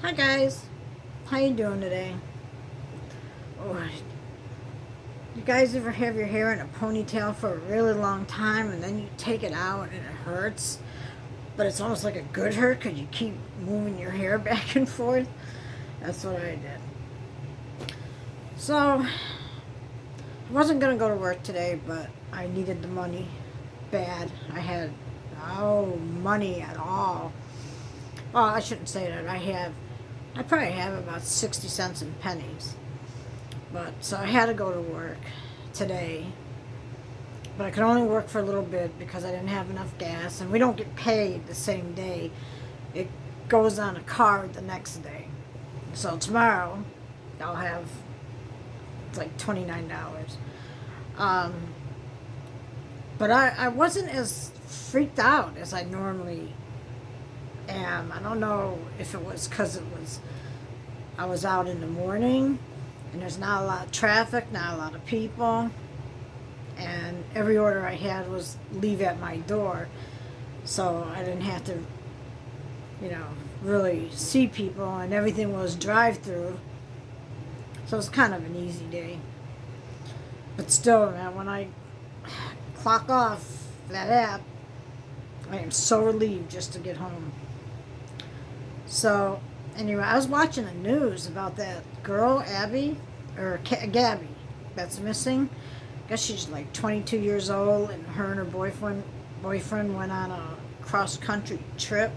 Hi guys, how you doing today? Oh, you guys ever have your hair in a ponytail for a really long time and then you take it out and it hurts, but it's almost like a good hurt because you keep moving your hair back and forth? That's what I did. So, I wasn't going to go to work today, but I needed the money bad. I had no money at all. Well, I shouldn't say that. I probably have about 60 cents in pennies. But so I had to go to work today, but I could only work for a little bit because I didn't have enough gas, and we don't get paid the same day. It goes on a card the next day. So tomorrow, I'll have it's like $29. Um, but I wasn't as freaked out as I normally am. I don't know if it was because I was out in the morning and there's not a lot of traffic, not a lot of people, and every order I had was leave at my door, so I didn't have to, really see people, and everything was drive-through, so it was kind of an easy day. But still, man, when I clock off that app, I am so relieved just to get home. So, anyway, I was watching the news about that girl, Gabby, that's missing. I guess she's like 22 years old, and her boyfriend went on a cross-country trip,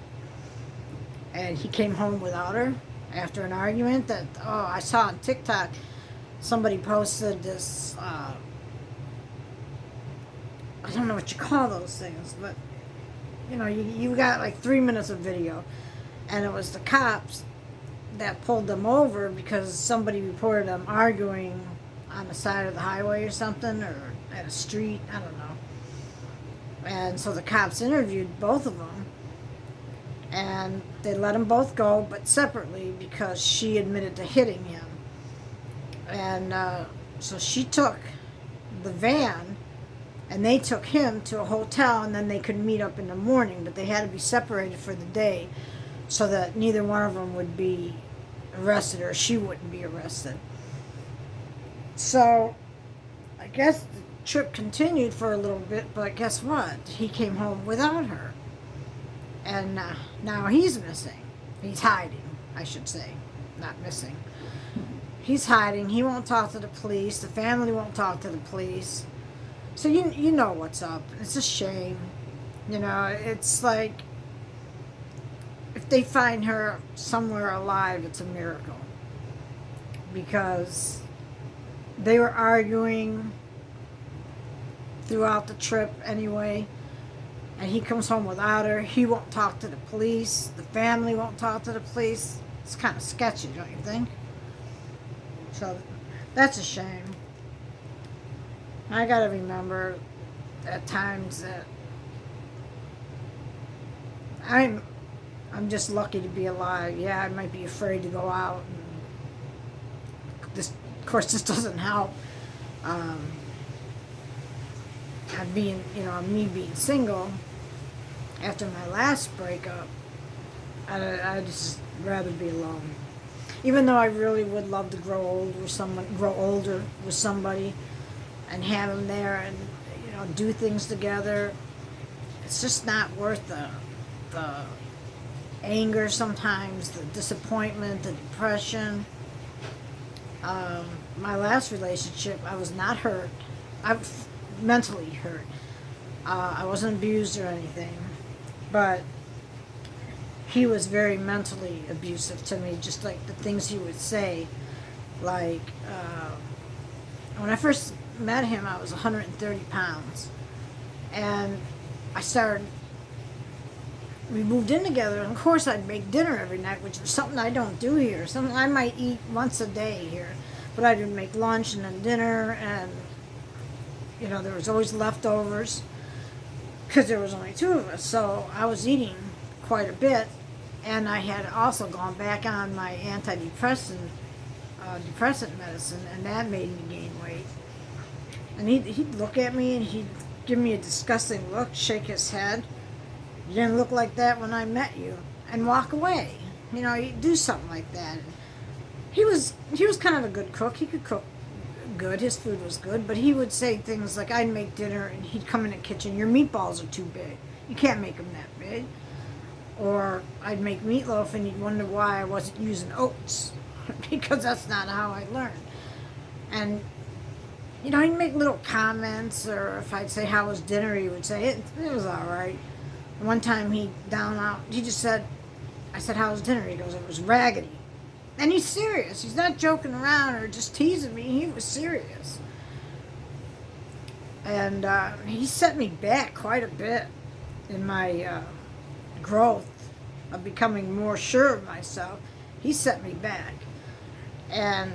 and he came home without her after an argument that, I saw on TikTok. Somebody posted this, I don't know what you call those things, but, you got like 3 minutes of video, and it was the cops that pulled them over because somebody reported them arguing on the side of the highway or something, or at a street, I don't know. And so the cops interviewed both of them, and they let them both go, but separately, because she admitted to hitting him. And so she took the van, and they took him to a hotel, and then they could meet up in the morning, but they had to be separated for the day so that neither one of them would be arrested, or she wouldn't be arrested. So I guess the trip continued for a little bit, but guess what? He came home without her. And now he's missing. He's hiding, I should say. Not missing. He's hiding. He won't talk to the police. The family won't talk to the police. So you know what's up. It's a shame. It's like, if they find her somewhere alive, it's a miracle. Because they were arguing throughout the trip anyway, and he comes home without her. He won't talk to the police. The family won't talk to the police. It's kind of sketchy, don't you think? So that's a shame. I gotta remember at times that I'm just lucky to be alive. Yeah, I might be afraid to go out. And of course, this doesn't help. Me being single after my last breakup, I just rather be alone. Even though I really would love to grow older with somebody, and have them there, and do things together. It's just not worth the anger sometimes, the disappointment, the depression. My last relationship, I was not hurt. I was mentally hurt. I wasn't abused or anything, but he was very mentally abusive to me, just like the things he would say. Like, when I first met him, I was 130 pounds, and we moved in together, and of course I'd make dinner every night, which is something I don't do here. Something I might eat once a day here, but I would make lunch and then dinner, and there was always leftovers because there was only two of us, so I was eating quite a bit, and I had also gone back on my depressant medicine, and that made me gain weight. And he'd look at me, and he'd give me a disgusting look, shake his head. You didn't look like that when I met you, and walk away. You do something like that. And he was kind of a good cook. He could cook good. His food was good, but he would say things like, I'd make dinner and he'd come in the kitchen, your meatballs are too big. You can't make them that big. Or I'd make meatloaf and he'd wonder why I wasn't using oats because that's not how I learned. And he'd make little comments, or if I'd say, how was dinner, he would say, it was all right. One time he just said, I said, how was dinner? He goes, it was raggedy. And he's serious. He's not joking around or just teasing me. He was serious. And he set me back quite a bit in my growth of becoming more sure of myself. He set me back. And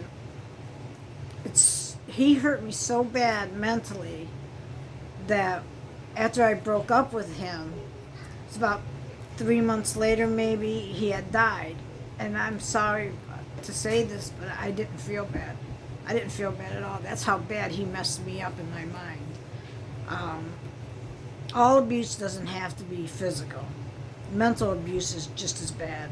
he hurt me so bad mentally that after I broke up with him, it's about 3 months later maybe, he had died. And I'm sorry to say this, but I didn't feel bad. I didn't feel bad at all. That's how bad he messed me up in my mind. All abuse doesn't have to be physical. Mental abuse is just as bad.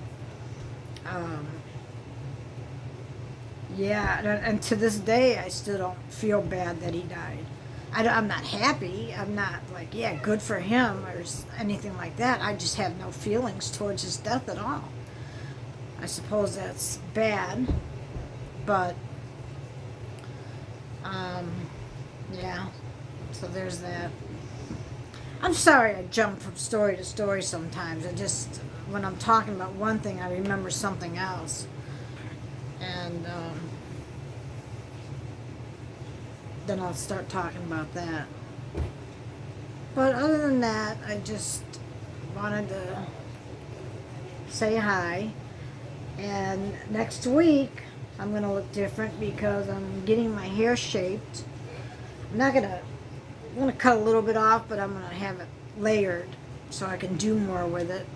And to this day, I still don't feel bad that he died. I'm not happy. I'm not like, yeah, good for him or anything like that. I just have no feelings towards his death at all. I suppose that's bad, but, yeah, so there's that. I'm sorry I jump from story to story sometimes. When I'm talking about one thing, I remember something else. And then I'll start talking about that. But other than that, I just wanted to say hi. And next week, I'm going to look different because I'm getting my hair shaped. I'm going to cut a little bit off, but I'm going to have it layered so I can do more with it.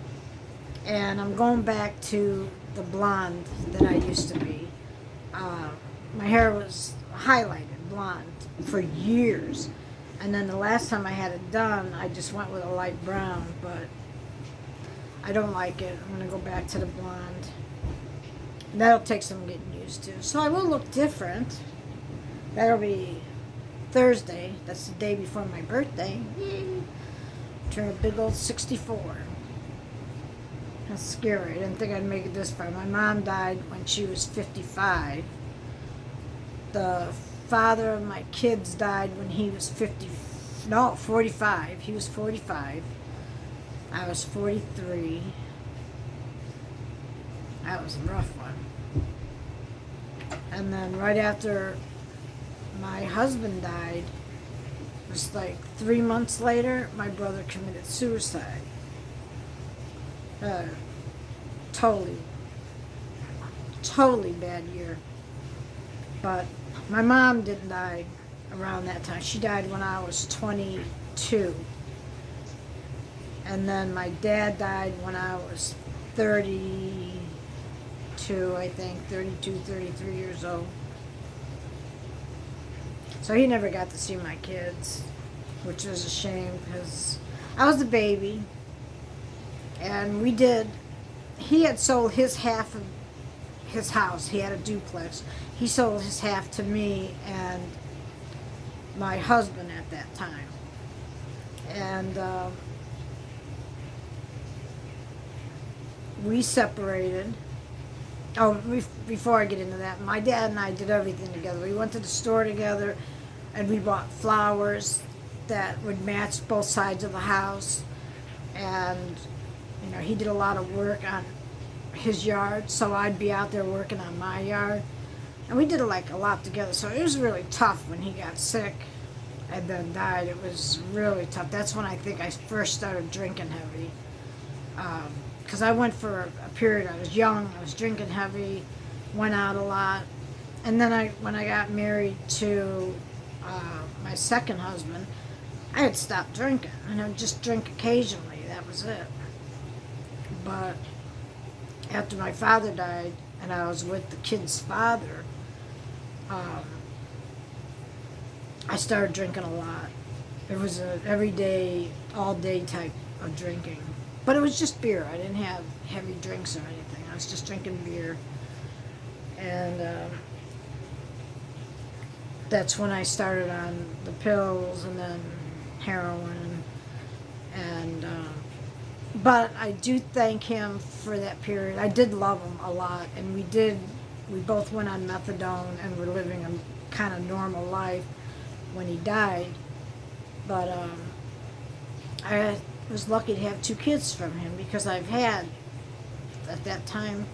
And I'm going back to the blonde that I used to be. My hair was highlighted blonde for years. And then the last time I had it done, I just went with a light brown, but I don't like it. I'm going to go back to the blonde. That'll take some getting used to. So I will look different. That'll be Thursday. That's the day before my birthday. Yay. Turn a big old 64. That's scary. I didn't think I'd make it this far. My mom died when she was 55. The father of my kids died when he was 45. He was 45. I was 43. That was a rough one. And then right after my husband died, it was like 3 months later, my brother committed suicide. Totally bad year. But my mom didn't die around that time. She died when I was 22. And then my dad died when I was 32, I think, 32, 33 years old. So he never got to see my kids, which was a shame because I was the baby. And he had sold his half of his house. He had a duplex. He sold his half to me and my husband at that time. And we separated. Before I get into that, my dad and I did everything together. We went to the store together and we bought flowers that would match both sides of the house. And he did a lot of work on his yard, so I'd be out there working on my yard. And we did a lot together. So it was really tough when he got sick and then died. It was really tough. That's when I think I first started drinking heavy. Because I went for a period, I was young, I was drinking heavy, went out a lot. And then when I got married to my second husband, I had stopped drinking. And I would just drink occasionally, that was it. But after my father died and I was with the kid's father, I started drinking a lot. It was a everyday, all day type of drinking. But it was just beer. I didn't have heavy drinks or anything. I was just drinking beer. And that's when I started on the pills and then heroin. And but I do thank him for that period. I did love him a lot, and we both went on methadone and were living a kind of normal life when he died. But I was lucky to have 2 kids from him, because I've had, at that time,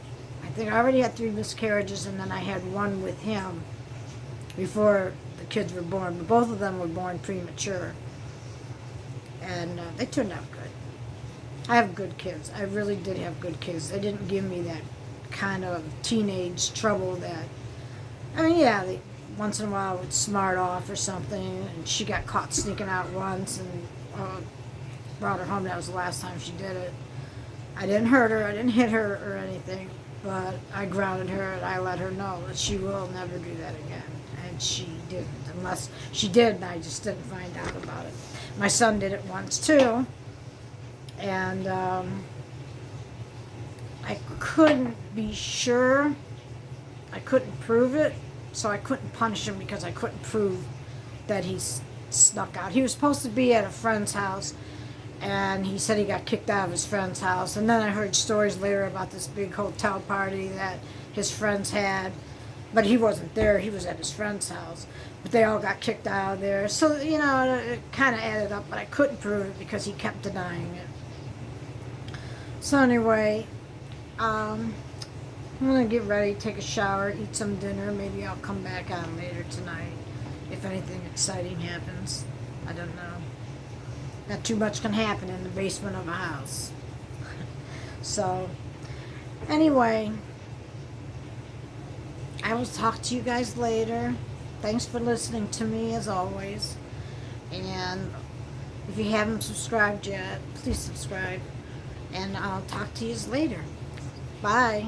I think I already had 3 miscarriages, and then I had 1 with him before the kids were born. But both of them were born premature, and they turned out good. I have good kids. I really did have good kids. They didn't give me that kind of teenage trouble that, I mean, yeah, they once in a while would smart off or something, and she got caught sneaking out once, and brought her home. That was the last time she did it. I didn't hurt her. I didn't hit her or anything, but I grounded her, and I let her know that she will never do that again. And she didn't, unless she did, and I just didn't find out about it. My son did it once too, and I couldn't be sure. I couldn't prove it, so I couldn't punish him, because I couldn't prove that he snuck out. He was supposed to be at a friend's house, and he said he got kicked out of his friend's house. And then I heard stories later about this big hotel party that his friends had, but he wasn't there. He was at his friend's house, but they all got kicked out of there. So, you know, it kind of added up, but I couldn't prove it because he kept denying it. So anyway, I'm going to get ready, take a shower, eat some dinner. Maybe I'll come back on later tonight if anything exciting happens. I don't know. Not too much can happen in the basement of a house. So, anyway, I will talk to you guys later. Thanks for listening to me, as always. And if you haven't subscribed yet, please subscribe. And I'll talk to you later. Bye.